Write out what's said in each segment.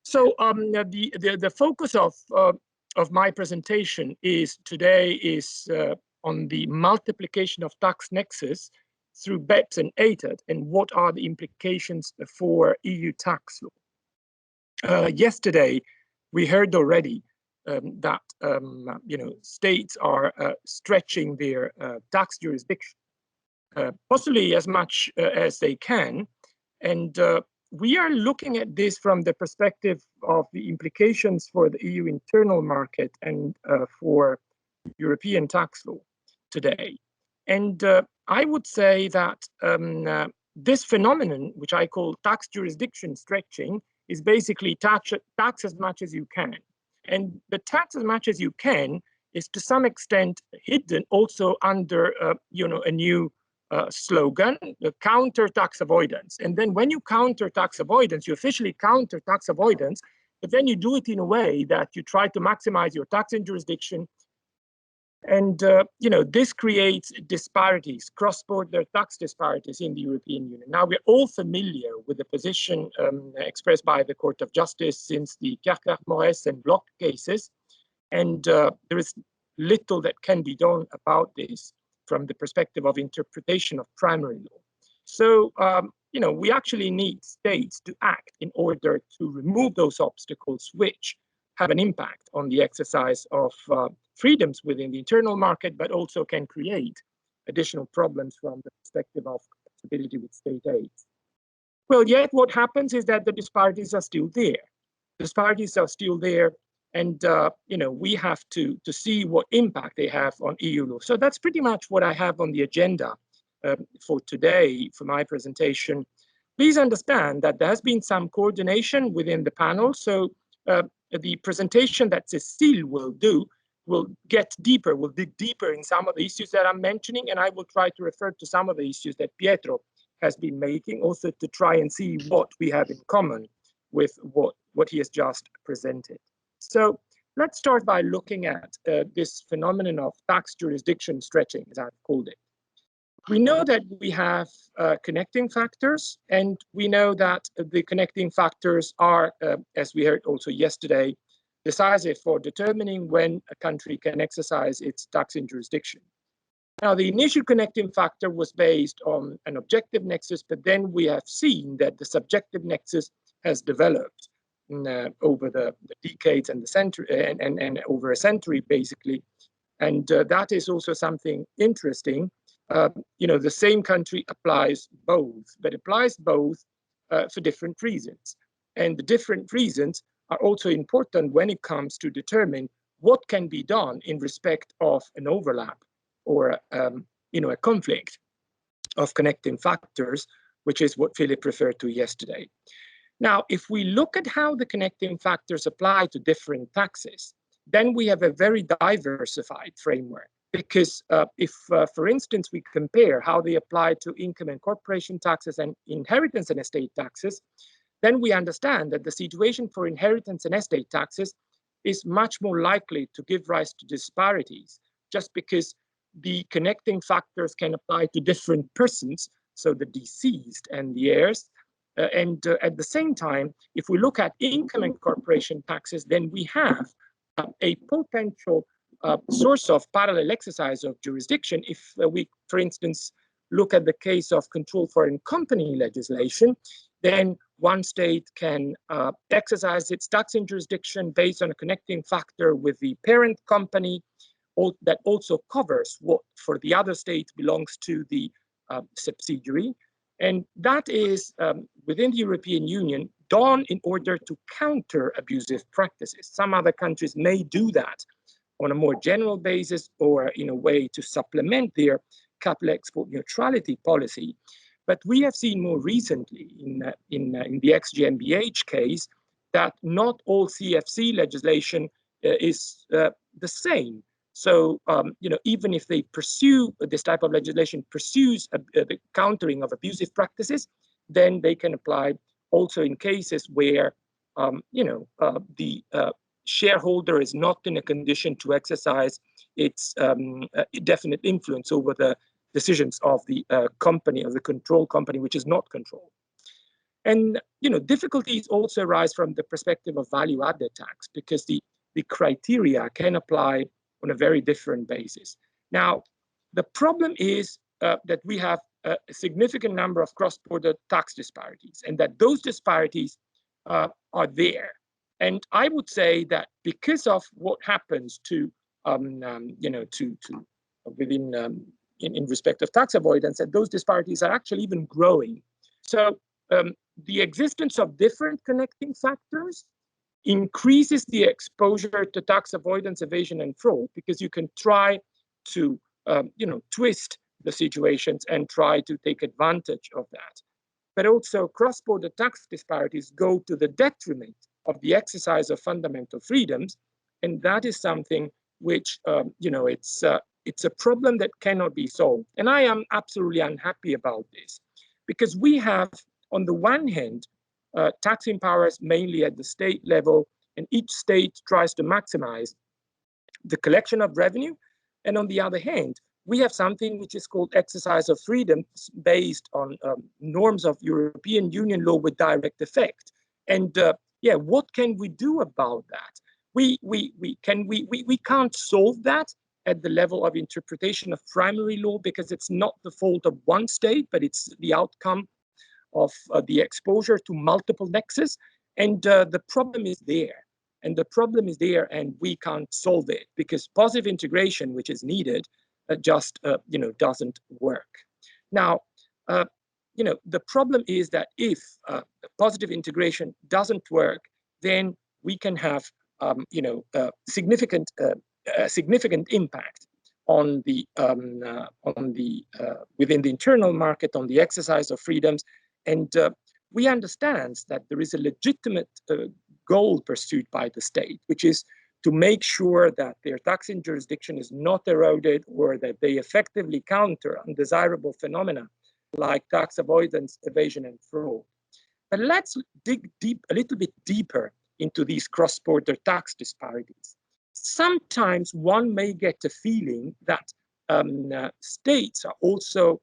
So the focus of my presentation today is on the multiplication of tax nexus through BEPS and ATAD, and what are the implications for EU tax law. Yesterday, we heard already that states are stretching their tax jurisdiction, possibly as much as they can, and we are looking at this from the perspective of the implications for the EU internal market and for European tax law today. And I would say that this phenomenon, which I call tax jurisdiction stretching, is basically tax as much as you can. And the tax as much as you can is to some extent hidden also under a new slogan, the counter tax avoidance. And then when you counter tax avoidance, you officially counter tax avoidance, but then you do it in a way that you try to maximize your tax in jurisdiction. And this creates disparities, cross-border tax disparities in the European Union. Now, we're all familiar with the position expressed by the Court of Justice since the Kerkhove-Moraes and Bloch cases. And there is little that can be done about this from the perspective of interpretation of primary law. So, we actually need states to act in order to remove those obstacles which have an impact on the exercise of freedoms within the internal market, but also can create additional problems from the perspective of compatibility with state aid. Well, yet what happens is that the disparities are still there. Disparities are still there, and we have to see what impact they have on EU law. So that's pretty much what I have on the agenda for today, for my presentation. Please understand that there has been some coordination within the panel. So the presentation that Cécile will do will get deeper, will dig deeper in some of the issues that I'm mentioning, and I will try to refer to some of the issues that Pietro has been making, also to try and see what we have in common with what he has just presented. So let's start by looking at this phenomenon of tax jurisdiction stretching, as I've called it. We know that we have connecting factors, and we know that the connecting factors are, as we heard also yesterday, decisive for determining when a country can exercise its tax in jurisdiction. Now, the initial connecting factor was based on an objective nexus, but then we have seen that the subjective nexus has developed over the decades and the century, and over a century, basically. And that is also something interesting. The same country applies both, but applies both for different reasons. And the different reasons are also important when it comes to determine what can be done in respect of an overlap or a conflict of connecting factors, which is what Philip referred to yesterday. Now, if we look at how the connecting factors apply to different taxes, then we have a very diversified framework. Because if, for instance, we compare how they apply to income and corporation taxes and inheritance and estate taxes, then we understand that the situation for inheritance and estate taxes is much more likely to give rise to disparities, just because the connecting factors can apply to different persons, so the deceased and the heirs. And at the same time, if we look at income and corporation taxes, then we have a potential source of parallel exercise of jurisdiction. If we, for instance, look at the case of control foreign company legislation, then one state can exercise its tax in jurisdiction based on a connecting factor with the parent company that also covers what for the other state belongs to the subsidiary. And that is within the European Union done in order to counter abusive practices. Some other countries may do that on a more general basis or in a way to supplement their capital export neutrality policy. But we have seen more recently in the ex-GmbH case that not all CFC legislation is the same. So, even if they pursue this type of legislation, pursues the countering of abusive practices, then they can apply also in cases where, the shareholder is not in a condition to exercise its definite influence over the decisions of the company, of the control company, which is not controlled. And difficulties also arise from the perspective of value-added tax, because the criteria can apply on a very different basis. Now, the problem is that we have a significant number of cross-border tax disparities, and that those disparities are there. And I would say that because of what happens to within in respect of tax avoidance, that those disparities are actually even growing. So the existence of different connecting factors increases the exposure to tax avoidance, evasion, and fraud, because you can try to twist the situations and try to take advantage of that. But also cross-border tax disparities go to the detriment of the exercise of fundamental freedoms, and that is something which it's a problem that cannot be solved. And I am absolutely unhappy about this, because we have, on the one hand, taxing powers mainly at the state level, and each state tries to maximize the collection of revenue. And on the other hand, we have something which is called exercise of freedoms based on norms of European Union law with direct effect. And what can we do about that? We can't solve that at the level of interpretation of primary law, because it's not the fault of one state, but it's the outcome of the exposure to multiple nexus. And the problem is there. And the problem is there, and we can't solve it, because positive integration, which is needed, just doesn't work. Now, the problem is that if positive integration doesn't work, then we can have significant impact on the within the internal market, on the exercise of freedoms. And we understand that there is a legitimate goal pursued by the state, which is to make sure that their taxing jurisdiction is not eroded, or that they effectively counter undesirable phenomena like tax avoidance, evasion, and fraud. But let's dig a little bit deeper into these cross-border tax disparities. Sometimes one may get a feeling that states are also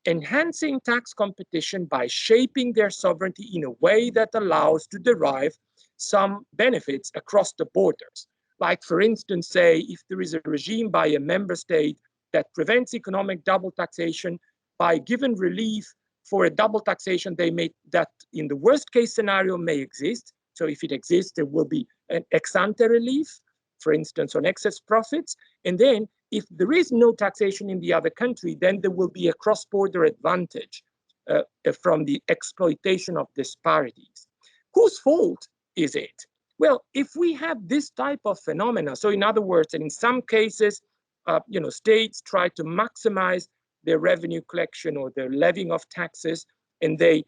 enhancing tax competition by shaping their sovereignty in a way that allows to derive some benefits across the borders. Like, for instance, say, if there is a regime by a member state that prevents economic double taxation, by giving relief for a double taxation, that in the worst case scenario may exist. So if it exists, there will be an ex-ante relief, for instance, on excess profits. And then if there is no taxation in the other country, then there will be a cross-border advantage from the exploitation of disparities. Whose fault is it? Well, if we have this type of phenomena, so in other words, and in some cases, states try to maximize their revenue collection or their levying of taxes, and they,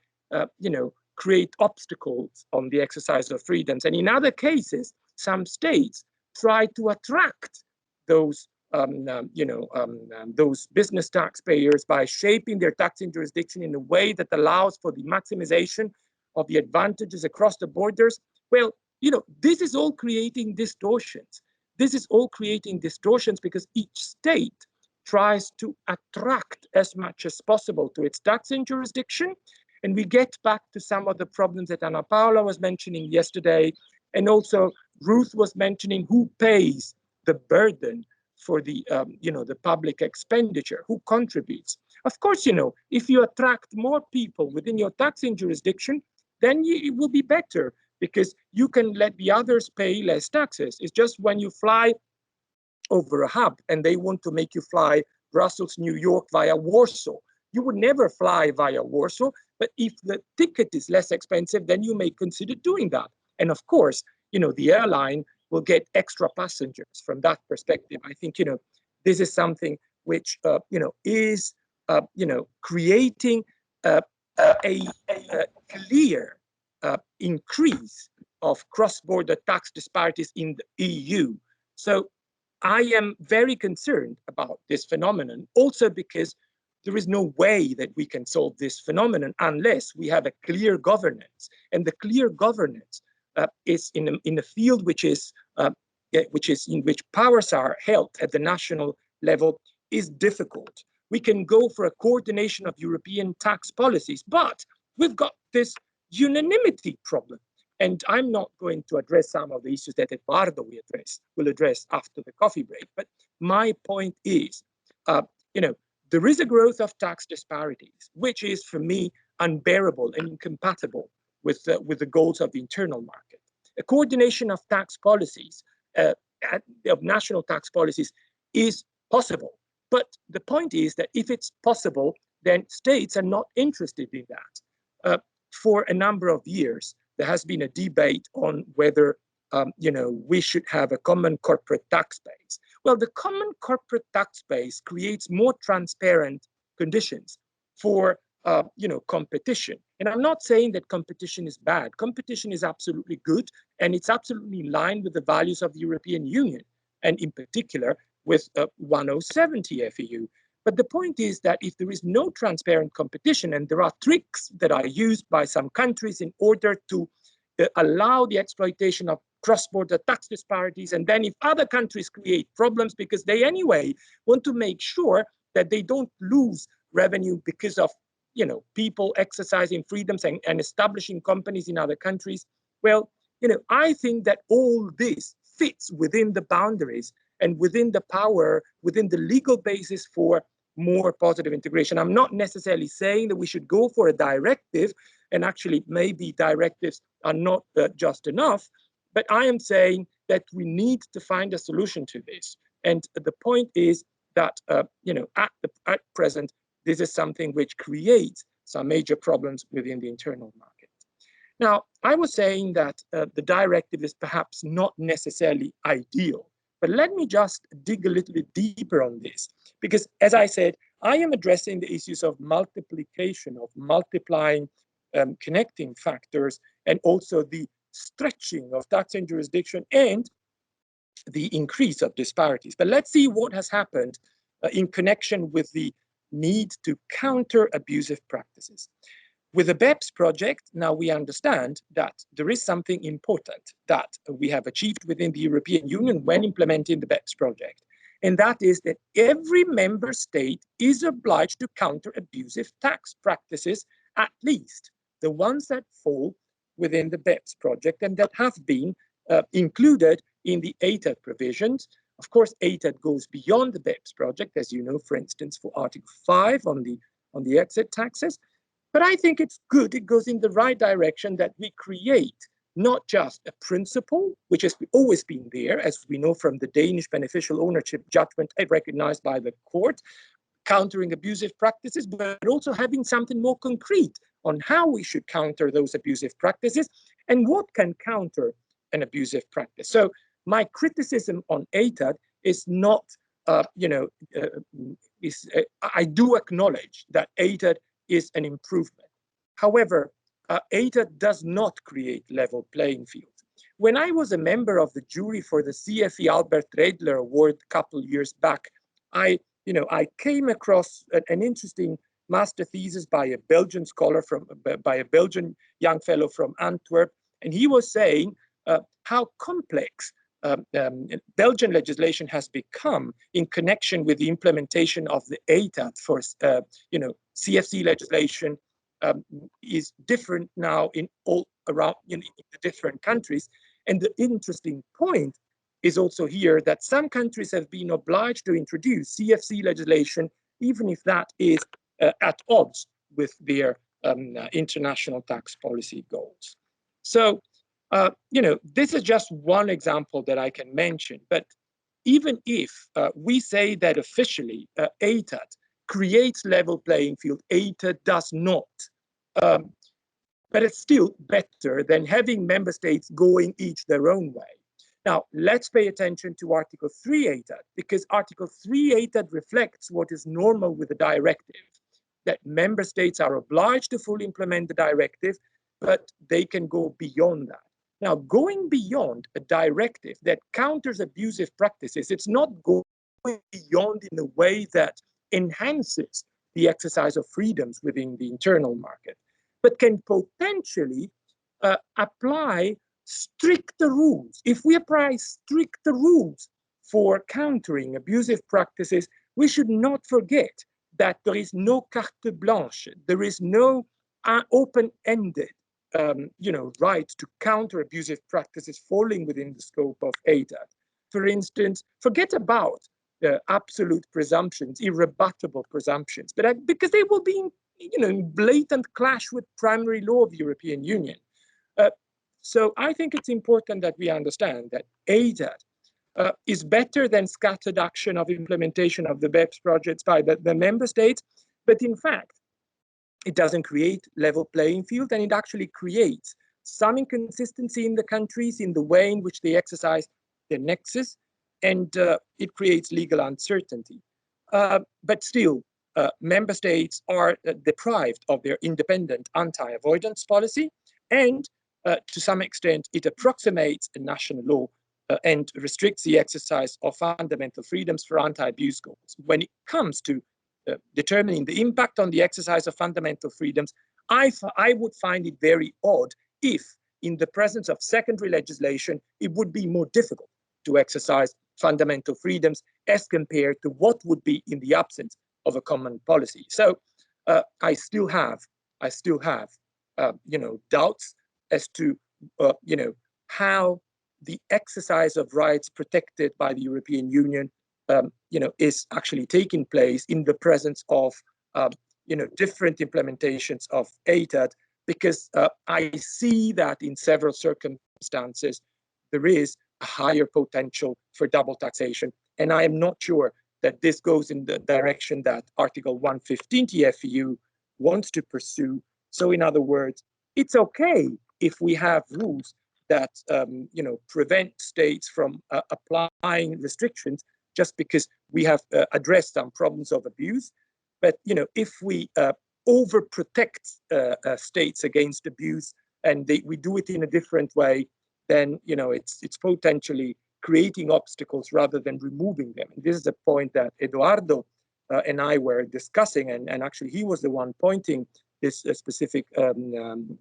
create obstacles on the exercise of freedoms. And in other cases, some states try to attract those business taxpayers by shaping their taxing jurisdiction in a way that allows for the maximization of the advantages across the borders. Well, this is all creating distortions. This is all creating distortions because each state tries to attract as much as possible to its taxing jurisdiction. And we get back to some of the problems that Anna Paula was mentioning yesterday, and also Ruth was mentioning who pays the burden for the public expenditure, who contributes. Of course, if you attract more people within your taxing jurisdiction, then it will be better because you can let the others pay less taxes. It's just when you fly over a hub and they want to make you fly Brussels, New York via Warsaw. You would never fly via Warsaw, but if the ticket is less expensive, then you may consider doing that. And of course, the airline will get extra passengers from that perspective. I think, this is something which, is, creating a clear increase of cross-border tax disparities in the EU. So I am very concerned about this phenomenon, also because there is no way that we can solve this phenomenon unless we have a clear governance. And the clear governance is in a field which is in which powers are held at the national level is difficult. We can go for a coordination of European tax policies, but we've got this unanimity problem. And I'm not going to address some of the issues that Eduardo will address after the coffee break. But my point is, there is a growth of tax disparities, which is for me unbearable and incompatible with the goals of the internal market. A coordination of tax policies, of national tax policies, is possible. But the point is that if it's possible, then states are not interested in that. For a number of years, there has been a debate on whether we should have a common corporate tax base. Well, the common corporate tax base creates more transparent conditions for competition. And I'm not saying that competition is bad. Competition is absolutely good, and it's absolutely in line with the values of the European Union, and in particular with 1070 FEU. But the point is that if there is no transparent competition, and there are tricks that are used by some countries in order to allow the exploitation of cross-border tax disparities, and then if other countries create problems because they anyway want to make sure that they don't lose revenue because of people exercising freedoms and establishing companies in other countries, well, I think that all this fits within the boundaries and within the power, within the legal basis for more positive integration. I'm not necessarily saying that we should go for a directive, and actually maybe directives are not just enough, but I am saying that we need to find a solution to this. And the point is that, at present, this is something which creates some major problems within the internal market. Now, I was saying that the directive is perhaps not necessarily ideal, but let me just dig a little bit deeper on this, because as I said, I am addressing the issues of multiplication, of multiplying connecting factors, and also the stretching of tax and jurisdiction and the increase of disparities. But let's see what has happened in connection with the need to counter abusive practices. With the BEPS project, now we understand that there is something important that we have achieved within the European Union when implementing the BEPS project. And that is that every member state is obliged to counter abusive tax practices, at least the ones that fall within the BEPS project and that have been included in the EUtaxlaw provisions. Of course, EUtaxlaw goes beyond the BEPS project, as you know, for instance, for Article 5 on the exit taxes. But I think it's good, it goes in the right direction, that we create not just a principle, which has always been there, as we know from the Danish beneficial ownership judgment recognized by the court, countering abusive practices, but also having something more concrete on how we should counter those abusive practices and what can counter an abusive practice. So my criticism on EUtaxlaw is not, I do acknowledge that EUtaxlaw is an improvement. However, EUtaxlaw does not create level playing fields. When I was a member of the jury for the CFE Albert Redler Award a couple years back, I came across an interesting master thesis by a Belgian scholar by a Belgian young fellow from Antwerp, and he was saying how complex Belgian legislation has become in connection with the implementation of the EUtaxlaw for CFC legislation is different now in all around in the different countries. And the interesting point is also here that some countries have been obliged to introduce CFC legislation, even if that is at odds with their international tax policy goals. So, this is just one example that I can mention, but even if we say that officially EUtaxlaw creates level playing field, EUtaxlaw does not. But it's still better than having member states going each their own way. Now, let's pay attention to Article 3 EUtaxlaw, because Article 3 EUtaxlaw reflects what is normal with the directive, that member states are obliged to fully implement the directive, but they can go beyond that. Now, going beyond a directive that counters abusive practices, it's not going beyond in a way that enhances the exercise of freedoms within the internal market, but can potentially apply stricter rules. If we apply stricter rules for countering abusive practices, we should not forget that there is no carte blanche, there is no open-ended right to counter abusive practices falling within the scope of EUtaxlaw. For instance, forget about the absolute presumptions, irrebuttable presumptions, but because they will be in blatant clash with primary law of the European Union. So I think it's important that we understand that EUtaxlaw is better than scattered action of implementation of the BEPS projects by the member states, but in fact, it doesn't create level playing field, and it actually creates some inconsistency in the countries in the way in which they exercise their nexus, and it creates legal uncertainty. But still, member states are deprived of their independent anti-avoidance policy, and to some extent, it approximates a national law and restricts the exercise of fundamental freedoms for anti-abuse goals. When it comes to determining the impact on the exercise of fundamental freedoms, I would find it very odd if, in the presence of secondary legislation, it would be more difficult to exercise fundamental freedoms as compared to what would be in the absence of a common policy. So I still have doubts as to how the exercise of rights protected by the European Union is actually taking place in the presence of different implementations of EUtaxlaw, because I see that in several circumstances there is a higher potential for double taxation, and I am not sure that this goes in the direction that Article 115 TFEU wants to pursue. So in other words, it's okay if we have rules that prevent states from applying restrictions just because we have addressed some problems of abuse. But if we overprotect states against abuse, and we do it in a different way, then it's potentially creating obstacles rather than removing them. And this is a point that Eduardo and I were discussing, and actually he was the one pointing this specific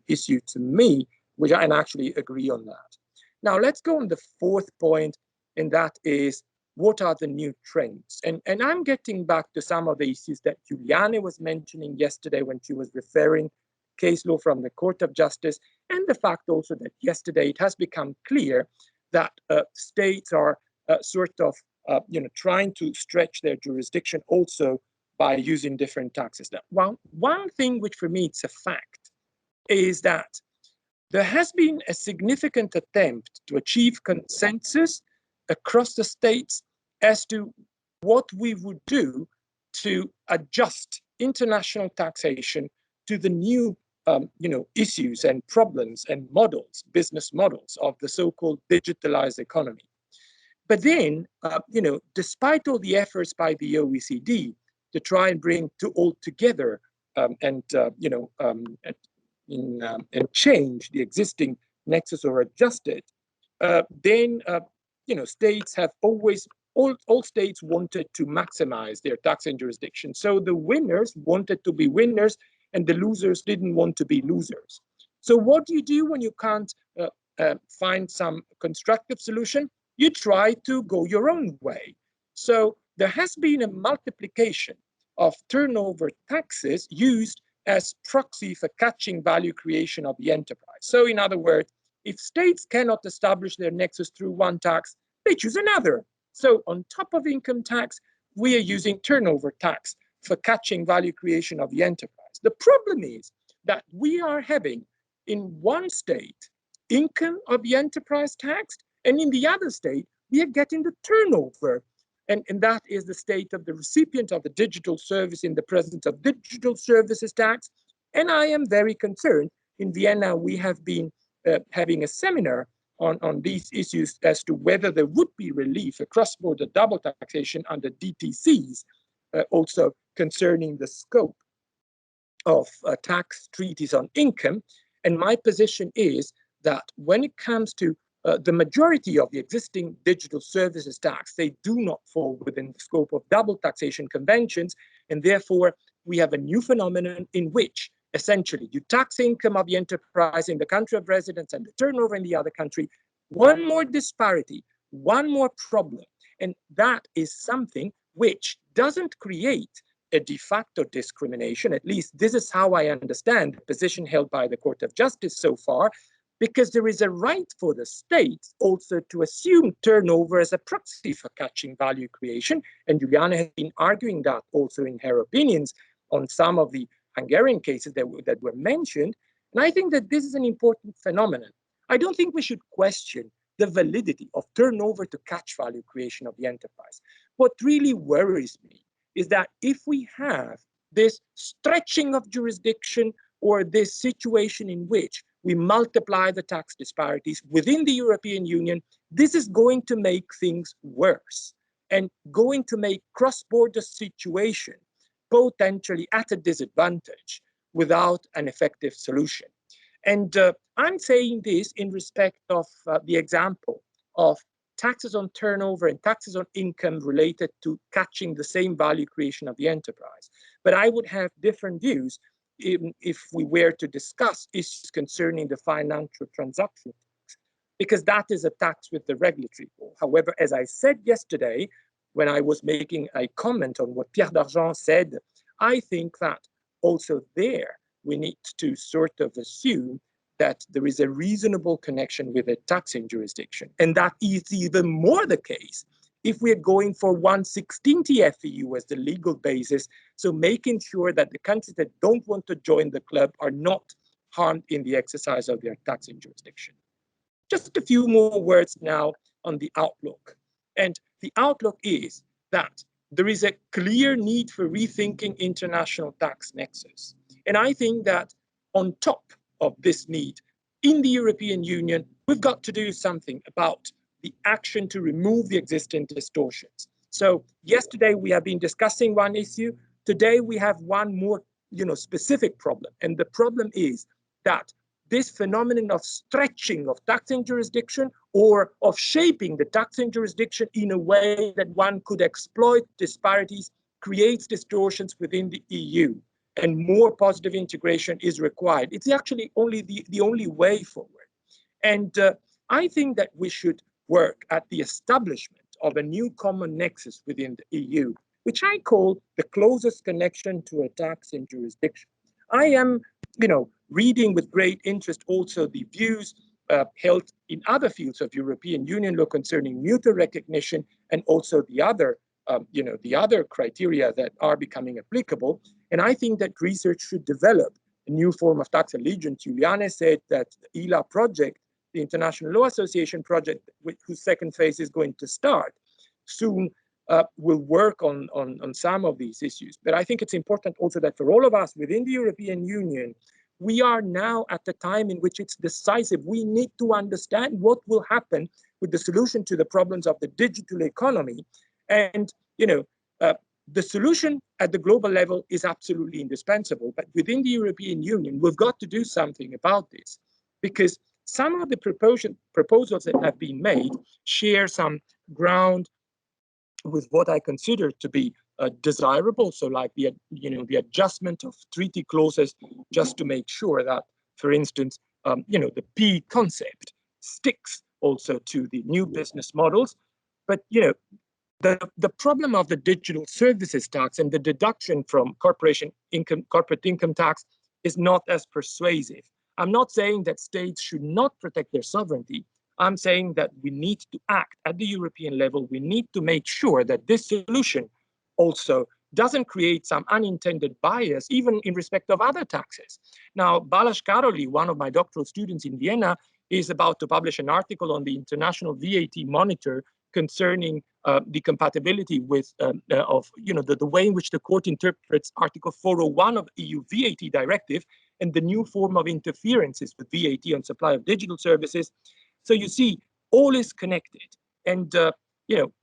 issue to me, which I actually agree on that. Now let's go on the fourth point, and that is, what are the new trends? And I'm getting back to some of the issues that Juliane was mentioning yesterday when she was referring case law from the Court of Justice, and the fact also that yesterday it has become clear that states are sort of trying to stretch their jurisdiction also by using different taxes. Now, one thing which for me it's a fact is that there has been a significant attempt to achieve consensus across the states as to what we would do to adjust international taxation to the new issues and problems and models, business models of the so-called digitalized economy. But then, despite all the efforts by the OECD to try and bring all together and change the existing nexus or adjust it, then states have always, all states wanted to maximize their taxing jurisdiction. So the winners wanted to be winners and the losers didn't want to be losers. So what do you do when you can't find some constructive solution? You try to go your own way. So there has been a multiplication of turnover taxes used as proxy for catching value creation of the enterprise. So in other words, if states cannot establish their nexus through one tax, they choose another. So on top of income tax, we are using turnover tax for catching value creation of the enterprise. The problem is that we are having in one state income of the enterprise taxed, and in the other state, we are getting the turnover. And that is the state of the recipient of the digital service in the presence of digital services tax. And I am very concerned. In Vienna, we have been having a seminar on these issues as to whether there would be relief, a cross-border double taxation under DTCs, also concerning the scope of tax treaties on income. And my position is that when it comes to the majority of the existing digital services tax, they do not fall within the scope of double taxation conventions, and therefore we have a new phenomenon in which essentially you tax income of the enterprise in the country of residence and the turnover in the other country. One more disparity, one more problem, and that is something which doesn't create a de facto discrimination. At least this is how I understand the position held by the Court of Justice so far, because there is a right for the states also to assume turnover as a proxy for catching value creation. And Juliana has been arguing that also in her opinions on some of the Hungarian cases that were mentioned. And I think that this is an important phenomenon. I don't think we should question the validity of turnover to catch value creation of the enterprise. What really worries me is that if we have this stretching of jurisdiction or this situation in which we multiply the tax disparities within the European Union, this is going to make things worse and going to make cross-border situation potentially at a disadvantage without an effective solution. And I'm saying this in respect of the example of taxes on turnover and taxes on income related to catching the same value creation of the enterprise. But I would have different views if we were to discuss issues concerning the financial transaction tax, because that is a tax with the regulatory role. However, as I said yesterday, when I was making a comment on what Pierre Dargent said, I think that also there we need to sort of assume that there is a reasonable connection with a taxing jurisdiction. And that is even more the case if we're going for 1/16 TFEU as the legal basis, so making sure that the countries that don't want to join the club are not harmed in the exercise of their taxing jurisdiction. Just a few more words now on the outlook. And the outlook is that there is a clear need for rethinking international tax nexus. And I think that on top of this need, in the European Union, we've got to do something about the action to remove the existing distortions. So yesterday we have been discussing one issue. Today we have one more, specific problem. And the problem is that this phenomenon of stretching of taxing jurisdiction or of shaping the taxing jurisdiction in a way that one could exploit disparities creates distortions within the EU, and more positive integration is required. It's actually only the only way forward. And I think that we should work at the establishment of a new common nexus within the EU, which I call the closest connection to a taxing jurisdiction. I am, reading with great interest also the views held in other fields of European Union law concerning mutual recognition and also the other, the other criteria that are becoming applicable. And I think that research should develop a new form of tax allegiance. Juliana said that the ELA project, the International Law Association project, whose second phase is going to start soon, will work on some of these issues. But I think it's important also that for all of us within the European Union, we are now at the time in which it's decisive. We need to understand what will happen with the solution to the problems of the digital economy. And, the solution at the global level is absolutely indispensable. But within the European Union, we've got to do something about this, because some of the proposals that have been made share some ground with what I consider to be desirable. So like the adjustment of treaty clauses just to make sure that, for instance, the P concept sticks also to the new business models. But, the problem of the digital services tax and the deduction from corporate income tax is not as persuasive. I'm not saying that states should not protect their sovereignty. I'm saying that we need to act at the European level. We need to make sure that this solution also doesn't create some unintended bias, even in respect of other taxes. Now, Balázs Károly, one of my doctoral students in Vienna, is about to publish an article on the International VAT Monitor concerning the compatibility with the way in which the court interprets Article 401 of the EU VAT directive and the new form of interferences with VAT on supply of digital services. So you see, all is connected. And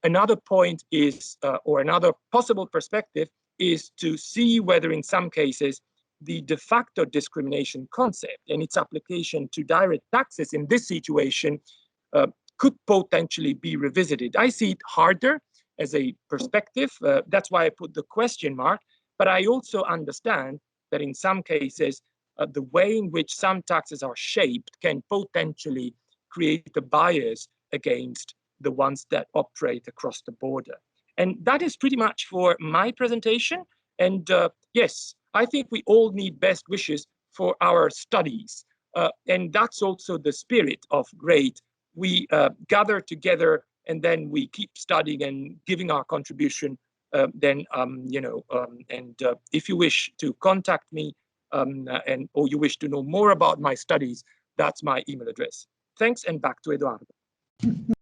another point is, or another possible perspective is to see whether in some cases the de facto discrimination concept and its application to direct taxes in this situation could potentially be revisited. I see it harder as a perspective. That's why I put the question mark. But I also understand that in some cases, the way in which some taxes are shaped can potentially create a bias against the ones that operate across the border. And that is pretty much for my presentation. And yes, I think we all need best wishes for our studies. And that's also the spirit of GREAT. We gather together and then we keep studying and giving our contribution. If you wish to contact me or you wish to know more about my studies, that's my email address. Thanks, and back to Eduardo.